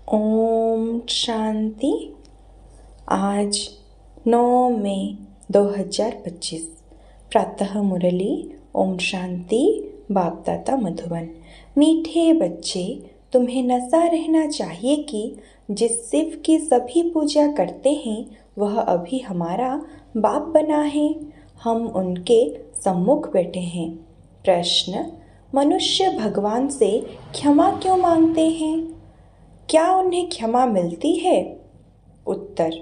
ओम शांति। आज 9 मई 2025 प्रातः मुरली। ओम शांति। बाप दाता मधुबन। मीठे बच्चे, तुम्हें नशा रहना चाहिए कि जिस शिव की सभी पूजा करते हैं वह अभी हमारा बाप बना है। हम उनके सम्मुख बैठे हैं। प्रश्न: मनुष्य भगवान से क्षमा क्यों मांगते हैं? क्या उन्हें क्षमा मिलती है? उत्तर: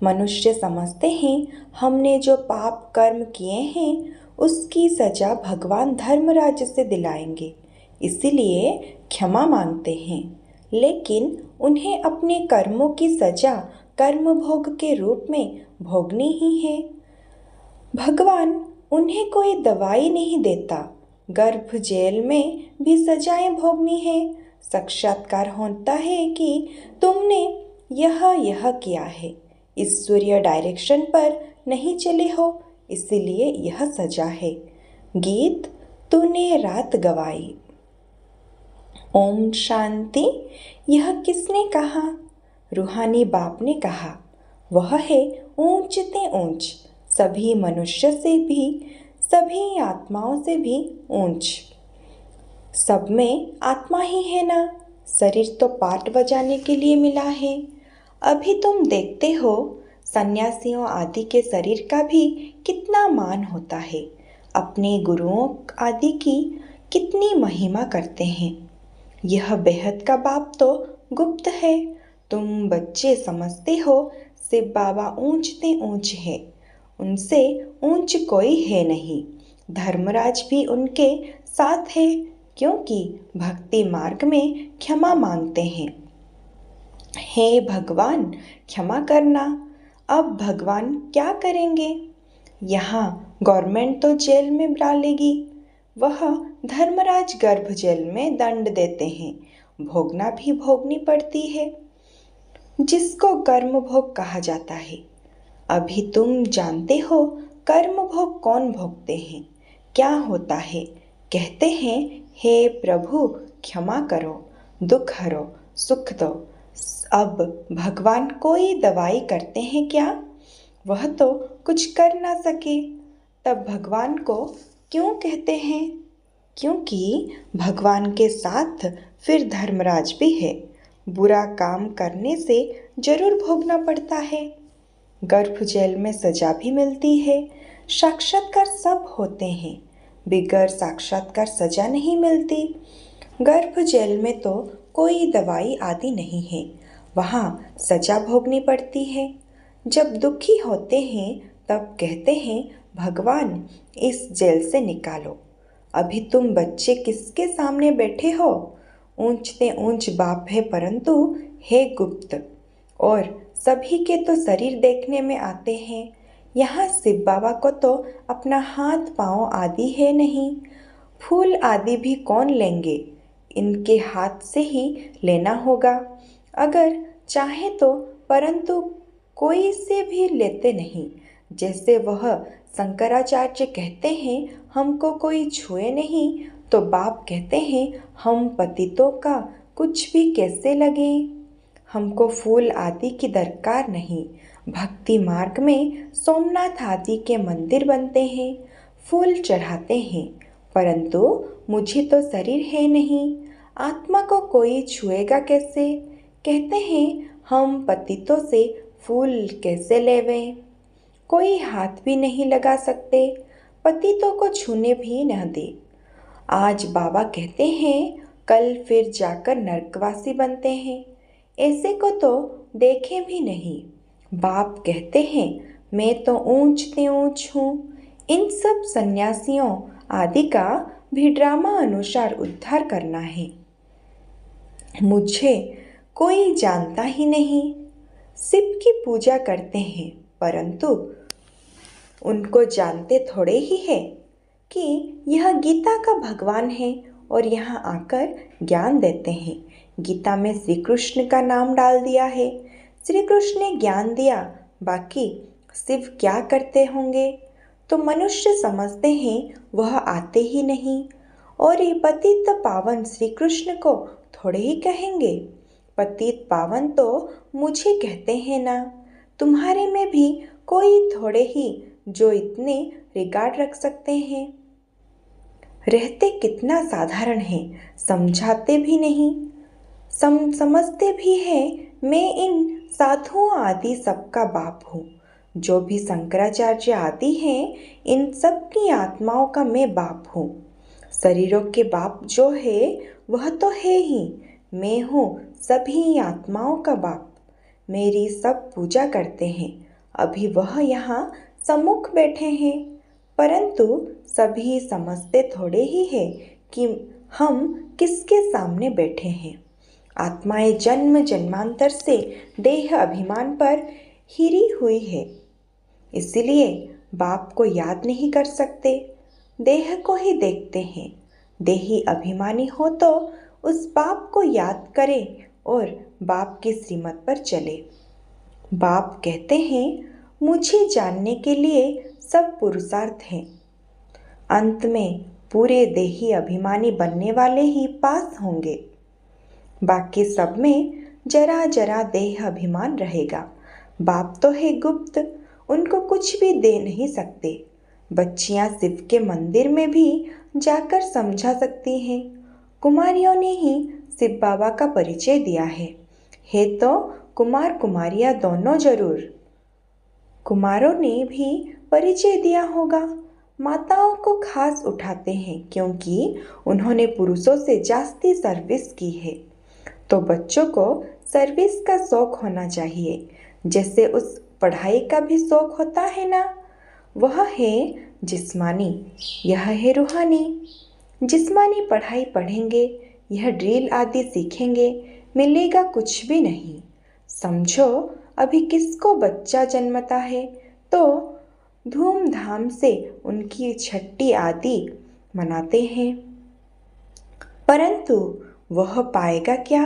मनुष्य समझते हैं हमने जो पाप कर्म किए हैं उसकी सजा भगवान धर्मराज से दिलाएंगे, इसीलिए क्षमा मांगते हैं। लेकिन उन्हें अपने कर्मों की सजा कर्म भोग के रूप में भोगनी ही है। भगवान उन्हें कोई दवाई नहीं देता। गर्भ जेल में भी सजाएं भोगनी है। साक्षात्कार होता है कि तुमने यह किया है, ईश्वरीय डायरेक्शन पर नहीं चले हो, इसीलिए यह सजा है। गीत: तूने रात गवाई। ओम शांति। यह किसने कहा? रूहानी बाप ने कहा। वह है ऊंच ते ऊंच, सभी मनुष्य से भी, सभी आत्माओं से भी ऊंच। सब में आत्मा ही है ना। शरीर तो पाठ बजाने के लिए मिला है। अभी तुम देखते हो सन्यासियों आदि के शरीर का भी कितना मान होता है। अपने गुरुओं आदि की कितनी महिमा करते हैं। यह बेहद का बाप तो गुप्त है। तुम बच्चे समझते हो शिव बाबा ऊंच ते ऊंच है, उनसे ऊंच कोई है नहीं। धर्मराज भी उनके साथ है, क्योंकि भक्ति मार्ग में क्षमा मांगते हैं। हे भगवान, क्षमा करना। अब भगवान क्या करेंगे? यहाँ गवर्नमेंट तो जेल में डालेगी, वह धर्मराज गर्भ जेल में दंड देते हैं, भोगना भी भोगनी पड़ती है, जिसको कर्म भोग कहा जाता है। अभी तुम जानते हो कर्म भोग कौन भोगते हैं, क्या होता है? कहते हैं, हे प्रभु क्षमा करो, दुख हरो, सुख दो। अब भगवान कोई दवाई करते हैं क्या? वह तो कुछ कर ना सके, तब भगवान को क्यों कहते हैं? क्योंकि भगवान के साथ फिर धर्मराज भी है। बुरा काम करने से जरूर भोगना पड़ता है। गर्भ जेल में सजा भी मिलती है। साक्षात्कार सब होते हैं, बिगर साक्षात्कार सजा नहीं मिलती। गर्भ जेल में तो कोई दवाई आदि नहीं है, वहाँ सजा भोगनी पड़ती है। जब दुखी होते हैं तब कहते हैं, भगवान इस जेल से निकालो। अभी तुम बच्चे किसके सामने बैठे हो? ऊंच ते ऊंच बाप है, परंतु है गुप्त, और सभी के तो शरीर देखने में आते हैं। यहाँ शिव बाबा को तो अपना हाथ पाँव आदि है नहीं। फूल आदि भी कौन लेंगे? इनके हाथ से ही लेना होगा अगर चाहे तो, परंतु कोई से भी लेते नहीं। जैसे वह शंकराचार्य कहते हैं, हमको कोई छुए नहीं, तो बाप कहते हैं, हम पतितों का कुछ भी कैसे लगे। हमको फूल आदि की दरकार नहीं। भक्ति मार्ग में सोमनाथ आदि के मंदिर बनते हैं, फूल चढ़ाते हैं, परंतु मुझे तो शरीर है नहीं, आत्मा को कोई छुएगा कैसे? कहते हैं, हम पतितों से फूल कैसे लेवें? कोई हाथ भी नहीं लगा सकते, पतितों को छूने भी न दे। आज बाबा कहते हैं, कल फिर जाकर नरकवासी बनते हैं। ऐसे को तो देखे भी नहीं। बाप कहते हैं, मैं तो ऊंच ते ऊंच हूँ। इन सब सन्यासियों आदि का भी ड्रामा अनुसार उद्धार करना है। मुझे कोई जानता ही नहीं। शिव की पूजा करते हैं, परंतु उनको जानते थोड़े ही है कि यह गीता का भगवान है और यहाँ आकर ज्ञान देते हैं। गीता में श्री कृष्ण का नाम डाल दिया है। श्री कृष्ण ने ज्ञान दिया, बाकी शिव क्या करते होंगे? तो मनुष्य समझते हैं वह आते ही नहीं, और ये पतित पावन श्री कृष्ण को थोड़े ही कहेंगे। पतित पावन तो मुझे कहते हैं ना, तुम्हारे में भी कोई थोड़े ही जो इतने रिगार्ड रख सकते हैं। रहते कितना साधारण है, समझाते भी नहीं, समझते भी हैं। मैं इन साधुओं आदि सबका बाप हूँ। जो भी शंकराचार्य आदि हैं, इन सब की आत्माओं का मैं बाप हूँ। शरीरों के बाप जो है वह तो है ही, मैं हूँ सभी आत्माओं का बाप। मेरी सब पूजा करते हैं। अभी वह यहाँ सम्मुख बैठे हैं, परंतु सभी समझते थोड़े ही है कि हम किसके सामने बैठे हैं। आत्माएं जन्म जन्मांतर से देह अभिमान पर हिरी हुई है, इसलिए बाप को याद नहीं कर सकते, देह को ही देखते हैं। देही अभिमानी हो तो उस बाप को याद करे और बाप की श्रीमत पर चले। बाप कहते हैं, मुझे जानने के लिए सब पुरुषार्थ हैं। अंत में पूरे देही अभिमानी बनने वाले ही पास होंगे। बाकी सब में जरा जरा देह अभिमान रहेगा। बाप तो है गुप्त, उनको कुछ भी दे नहीं सकते। बच्चियां शिव के मंदिर में भी जाकर समझा सकती हैं। कुमारियों ने ही शिव बाबा का परिचय दिया है तो कुमार कुमारियां दोनों जरूर। कुमारों ने भी परिचय दिया होगा। माताओं को खास उठाते हैं क्योंकि उन्होंने पुरुषों से जास्ती सर्विस की है। तो बच्चों को सर्विस का शौक होना चाहिए, जैसे उस पढ़ाई का भी शौक होता है ना। वह है जिस्मानी, यह है रूहानी। जिस्मानी पढ़ाई पढ़ेंगे, यह ड्रिल आदि सीखेंगे, मिलेगा कुछ भी नहीं। समझो अभी किसको बच्चा जन्मता है तो धूमधाम से उनकी छठी आदि मनाते हैं, परंतु वह पाएगा क्या?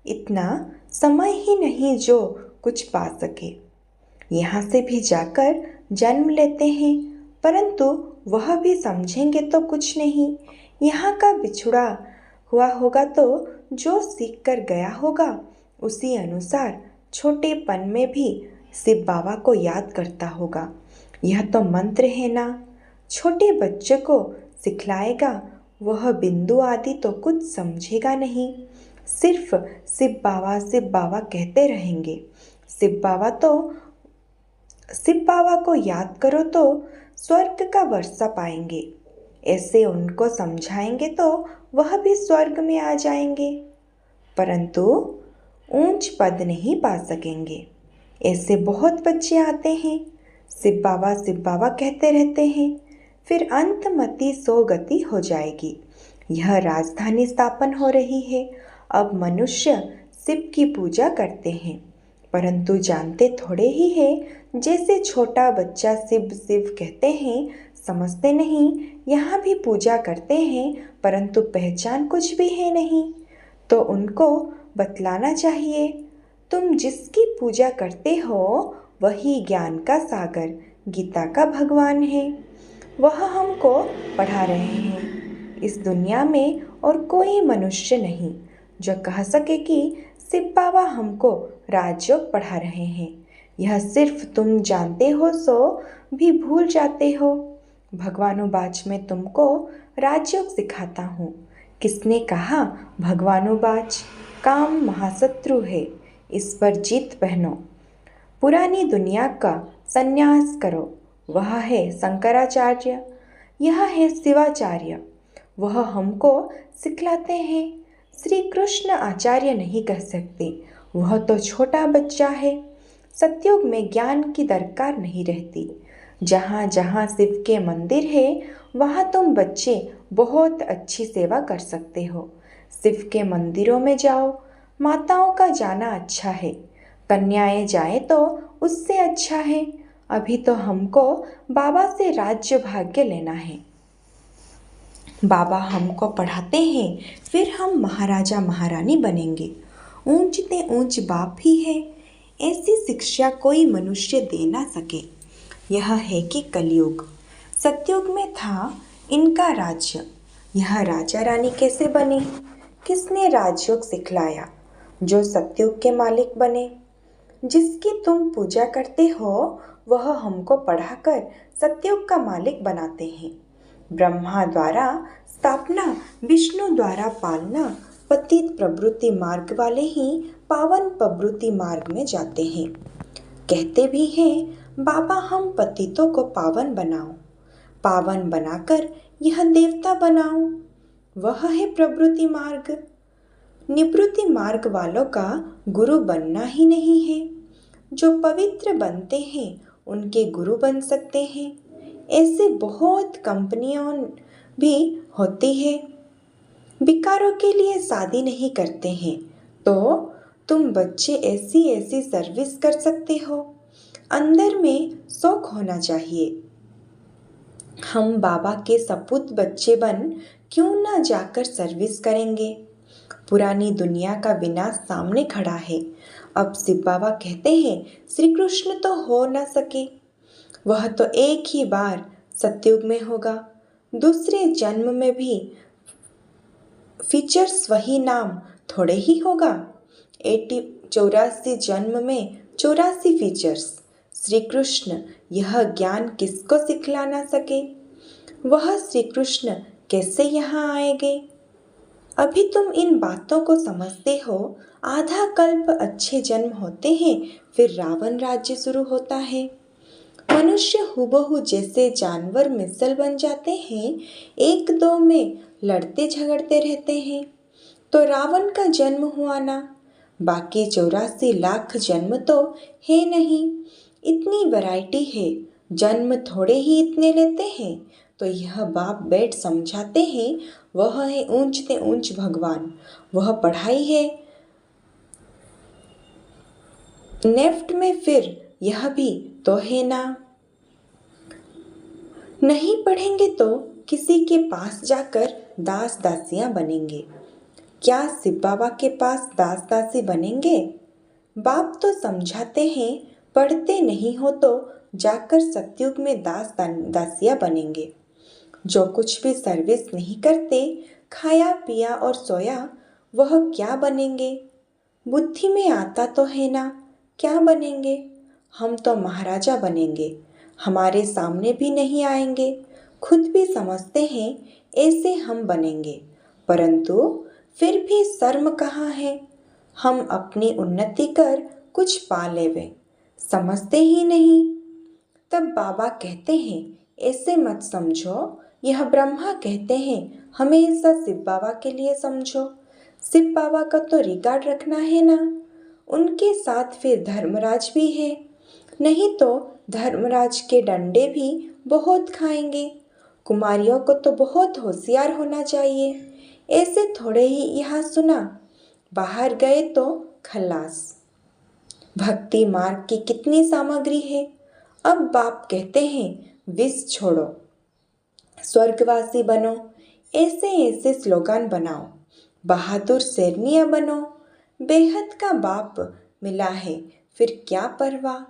इतना समय ही नहीं जो कुछ पा सके। यहाँ से भी जाकर जन्म लेते हैं, परंतु वह भी समझेंगे तो कुछ नहीं। यहाँ का बिछुड़ा हुआ होगा तो जो सीख कर गया होगा उसी अनुसार छोटेपन में भी शिव बाबा को याद करता होगा। यह तो मंत्र है ना, छोटे बच्चे को सिखलाएगा, वह बिंदु आदि तो कुछ समझेगा नहीं, सिर्फ शिव बाबा कहते रहेंगे। शिव बाबा को याद करो तो स्वर्ग का वर्षा पाएंगे। ऐसे उनको समझाएंगे तो वह भी स्वर्ग में आ जाएंगे, परंतु ऊंच पद नहीं पा सकेंगे। ऐसे बहुत बच्चे आते हैं, शिव बाबा कहते रहते हैं, फिर अंतमति सो गति हो जाएगी। यह राजधानी स्थापन हो रही है। अब मनुष्य शिव की पूजा करते हैं, परंतु जानते थोड़े ही है। जैसे छोटा बच्चा शिव शिव कहते हैं, समझते नहीं। यहाँ भी पूजा करते हैं, परंतु पहचान कुछ भी है नहीं। तो उनको बतलाना चाहिए, तुम जिसकी पूजा करते हो वही ज्ञान का सागर, गीता का भगवान है। वह हमको पढ़ा रहे हैं। इस दुनिया में और कोई मनुष्य नहीं जो कह सके कि शिव बाबा हमको राजयोग पढ़ा रहे हैं। यह सिर्फ तुम जानते हो सो भी भूल जाते हो। भगवानुबाज में तुमको राजयोग सिखाता हूँ। किसने कहा भगवानुबाज काम महाशत्रु है, इस पर जीत पहनो। पुरानी दुनिया का संन्यास करो। वह है शंकराचार्य, यह है शिवाचार्य। वह हमको सिखलाते हैं। श्री कृष्ण आचार्य नहीं कह सकते, वह तो छोटा बच्चा है। सतयुग में ज्ञान की दरकार नहीं रहती। जहाँ जहाँ शिव के मंदिर है वहाँ तुम बच्चे बहुत अच्छी सेवा कर सकते हो। शिव के मंदिरों में जाओ। माताओं का जाना अच्छा है, कन्याएं जाए तो उससे अच्छा है। अभी तो हमको बाबा से राज्य भाग्य लेना है। बाबा हमको पढ़ाते हैं, फिर हम महाराजा महारानी बनेंगे। ऊंचते ऊंच बाप ही है। ऐसी शिक्षा कोई मनुष्य दे ना सके। यह है कि कलयुग। सतयुग में था इनका राज्य। यह राजा रानी कैसे बने? किसने राजयोग सिखलाया? जो सतयुग के मालिक बने। जिसकी तुम पूजा करते हो वह हमको पढ़ाकर सतयुग का मालिक बनाते हैं। ब्रह्मा द्वारा स्थापना, विष्णु द्वारा पालना, पतित प्रवृत्ति मार्ग वाले ही पावन प्रवृत्ति मार्ग में जाते हैं। कहते भी हैं बाबा हम पतितों को पावन बनाओ, पावन बनाकर यह देवता बनाओ। वह है प्रवृत्ति मार्ग। निवृत्ति मार्ग वालों का गुरु बनना ही नहीं है। जो पवित्र बनते हैं उनके गुरु बन सकते हैं। ऐसे बहुत कंपनियां भी होती है। बिकारों के लिए शादी नहीं करते हैं तो तुम बच्चे ऐसी ऐसी सर्विस कर सकते हो। अंदर में शौक होना चाहिए। हम बाबा के सपूत बच्चे बन क्यों ना जाकर सर्विस करेंगे। पुरानी दुनिया का विनाश सामने खड़ा है। अब शिव बाबा कहते हैं श्री कृष्ण तो हो न सके, वह तो एक ही बार सतयुग में होगा। दूसरे जन्म में भी फीचर्स वही नाम थोड़े ही होगा। 84 जन्म में 84 फीचर्स। श्री कृष्ण यह ज्ञान किसको सिखला ना सके। वह श्री कृष्ण कैसे यहाँ आएंगे। अभी तुम इन बातों को समझते हो। आधा कल्प अच्छे जन्म होते हैं, फिर रावण राज्य शुरू होता है। मनुष्य हुबहू जैसे जानवर मिसल बन जाते हैं, एक दो में लड़ते झगड़ते रहते हैं। तो रावण का जन्म हुआ ना। बाकी 84 लाख जन्म तो है नहीं। इतनी वैरायटी है, जन्म थोड़े ही इतने लेते हैं। तो यह बाप बैठ समझाते हैं वह है ऊंचते ऊंच भगवान। वह पढ़ाई है नेफ्ट में, फिर यह भी तो है ना। नहीं पढ़ेंगे तो किसी के पास जाकर दास दासियां बनेंगे। क्या शिव बाबा के पास दास दासी बनेंगे। बाप तो समझाते हैं पढ़ते नहीं हो तो जाकर सतयुग में दास दासियां बनेंगे। जो कुछ भी सर्विस नहीं करते, खाया पिया और सोया, वह क्या बनेंगे। बुद्धि में आता तो है ना, क्या बनेंगे। हम तो महाराजा बनेंगे। हमारे सामने भी नहीं आएंगे, खुद भी समझते हैं ऐसे हम बनेंगे। परंतु फिर भी शर्म कहाँ है। हम अपनी उन्नति कर कुछ पा लेवे, समझते ही नहीं। तब बाबा कहते हैं ऐसे मत समझो। यह ब्रह्मा कहते हैं हमेशा शिव बाबा के लिए समझो। शिव बाबा का तो रिकॉर्ड रखना है ना। उनके साथ फिर धर्मराज भी है, नहीं तो धर्मराज के डंडे भी बहुत खाएंगे। कुमारियों को तो बहुत होशियार होना चाहिए। ऐसे थोड़े ही यहाँ सुना, बाहर गए तो खल्लास। भक्ति मार्ग की कितनी सामग्री है। अब बाप कहते हैं विष छोड़ो, स्वर्गवासी बनो। ऐसे ऐसे स्लोगन बनाओ, बहादुर शेरनिया बनो। बेहद का बाप मिला है, फिर क्या परवाह।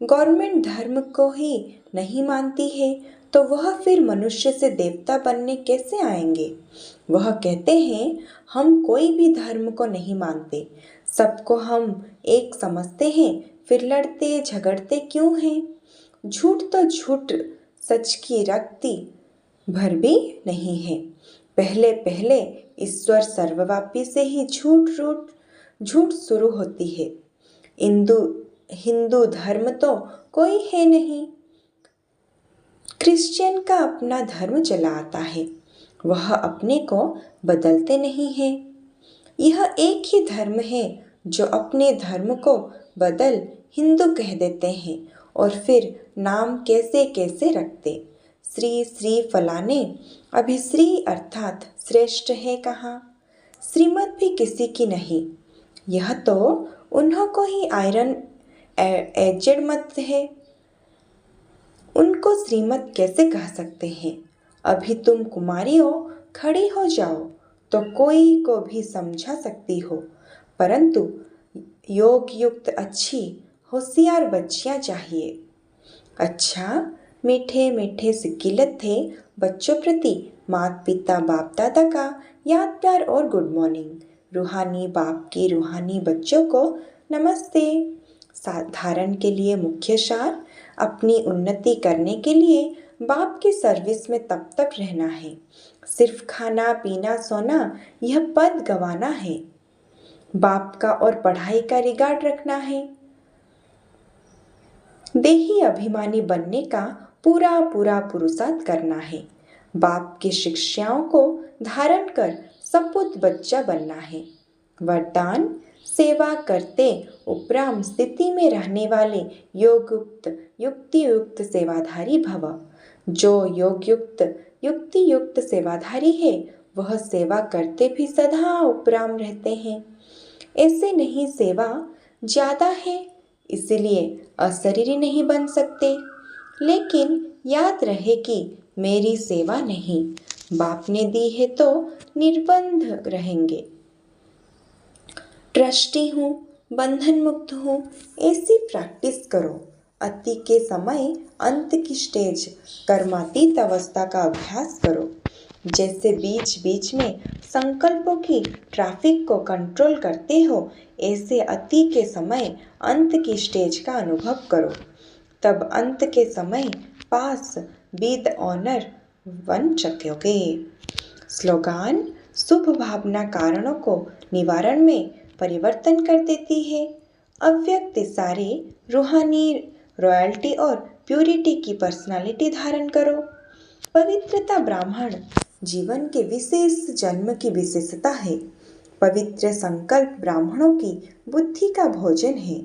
गवर्नमेंट धर्म को ही नहीं मानती है तो वह फिर मनुष्य से देवता बनने कैसे आएंगे। वह कहते हैं हम कोई भी धर्म को नहीं मानते, सबको हम एक समझते हैं, फिर लड़ते झगड़ते क्यों हैं। झूठ तो झूठ, सच की रक्ति भर भी नहीं है। पहले पहले ईश्वर सर्वव्यापी से ही झूठ शुरू होती है। हिंदू धर्म तो कोई है नहीं। क्रिश्चियन का अपना धर्म चला आता है, वह अपने को बदलते नहीं है। यह एक ही धर्म है जो अपने धर्म को बदल हिंदू कह देते हैं और फिर नाम कैसे कैसे रखते। श्री श्री फलाने, अभी श्री अर्थात श्रेष्ठ है कहाँ। श्रीमत भी किसी की नहीं, यह तो उन्हों को ही आयरन एजेड मत है, उनको श्रीमत कैसे कह सकते हैं। अभी तुम कुमारियों खड़ी हो जाओ तो कोई को भी समझा सकती हो, परंतु योग युक्त अच्छी होशियार बच्चियां चाहिए। अच्छा, मीठे मीठे सिकिलत थे बच्चों प्रति माता पिता बाप दादा का याद प्यार और गुड मॉर्निंग। रूहानी बाप के रूहानी बच्चों को नमस्ते। साधारण के लिए मुख्य सार, अपनी उन्नति करने के लिए बाप की सर्विस में तब तक रहना है। सिर्फ खाना पीना सोना यह पद गंवाना है। बाप का और पढ़ाई का रिगार्ड रखना है। देही अभिमानी बनने का पूरा पूरा पुरुषार्थ करना है। बाप की शिक्षाओं को धारण कर सपूत बच्चा बनना है। वरदान, सेवा करते उपराम स्थिति में रहने वाले योगयुक्त युक्ति युक्त सेवाधारी भव। जो योग युक्त युक्ति युक्त सेवाधारी है वह सेवा करते भी सदा उपराम रहते हैं। ऐसे नहीं सेवा ज्यादा है इसलिए अशरीरी नहीं बन सकते, लेकिन याद रहे कि मेरी सेवा नहीं, बाप ने दी है तो निर्बंध रहेंगे। ट्रस्टी हूँ, बंधन मुक्त हूँ, ऐसी प्रैक्टिस करो। अति के समय अंत की स्टेज कर्मातीत अवस्था का अभ्यास करो। जैसे बीच बीच में संकल्पों की ट्रैफिक को कंट्रोल करते हो, ऐसे अति के समय अंत की स्टेज का अनुभव करो। तब अंत के समय पास विद ऑनर बन सकोगे। स्लोगान, शुभ भावना कारणों को निवारण में परिवर्तन कर देती है। अव्यक्त सारे रूहानी रॉयल्टी और प्यूरिटी की पर्सनालिटी धारण करो। पवित्रता ब्राह्मण जीवन के विशेष जन्म की विशेषता है। पवित्र संकल्प ब्राह्मणों की बुद्धि का भोजन है।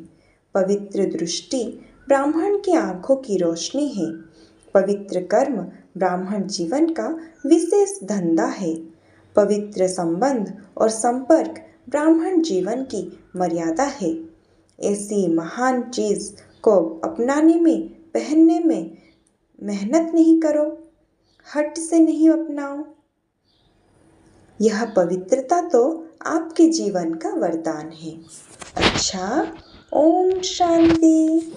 पवित्र दृष्टि ब्राह्मण की आंखों की रोशनी है। पवित्र कर्म ब्राह्मण जीवन का विशेष धंधा है। पवित्र संबंध और संपर्क ब्राह्मण जीवन की मर्यादा है। ऐसी महान चीज को अपनाने में पहनने में मेहनत नहीं करो, हट से नहीं अपनाओ। यह पवित्रता तो आपके जीवन का वरदान है। अच्छा, ओम शांति।